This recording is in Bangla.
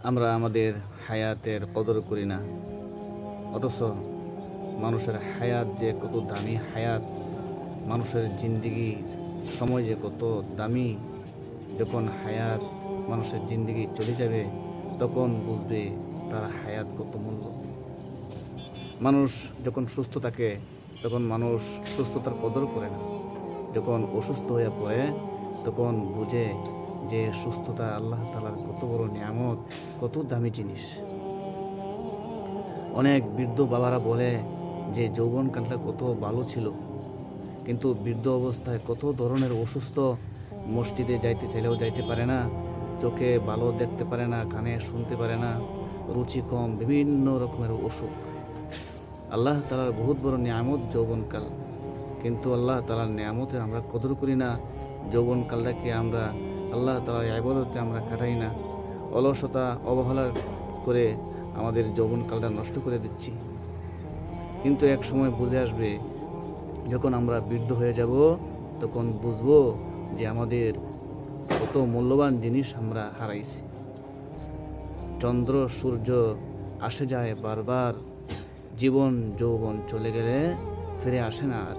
আমরা আমাদের হায়াতের কদর করি না, অথচ মানুষের হায়াত যে কত দামি হায়াত, মানুষের জিন্দিগির সময় যে কত দামি। যখন হায়াত মানুষের জিন্দিগি চলে যাবে তখন বুঝবে তার হায়াত কত মূল্য। মানুষ যখন সুস্থ থাকে তখন মানুষ সুস্থতার কদর করে না, যখন অসুস্থ হয়ে পড়ে তখন বুঝে যে সুস্থতা আল্লাহ তাআলার কত বড় নিয়ামত, কত দামি জিনিস। অনেক বৃদ্ধ বাবারা বলে যে যৌবনকালটা কত ভালো ছিল, কিন্তু বৃদ্ধ অবস্থায় কত ধরনের অসুস্থ, মসজিদে যাইতে চাইলেও যাইতে পারে না, চোখে ভালো দেখতে পারে না, কানে শুনতে পারে না, রুচি কম, বিভিন্ন রকমের অসুখ। আল্লাহ তাআলার বহুত বড় নিয়ামত যৌবনকাল, কিন্তু আল্লাহ তাআলার নিয়ামতের আমরা কদর করি না। যৌবনকালটাকে আমরা আল্লাহ তাআলার ইবাদতে আমরা কাটাই না, অলসতা অবহেলা করে আমাদের যৌবনকালটা নষ্ট করে দিচ্ছি। কিন্তু এক সময় বুঝে আসবে, যখন আমরা বৃদ্ধ হয়ে যাব তখন বুঝবো যে আমাদের কত মূল্যবান জিনিস আমরা হারাইছি। চন্দ্র সূর্য আসে যায় বারবার, জীবন যৌবন চলে গেলে ফিরে আসে না আর।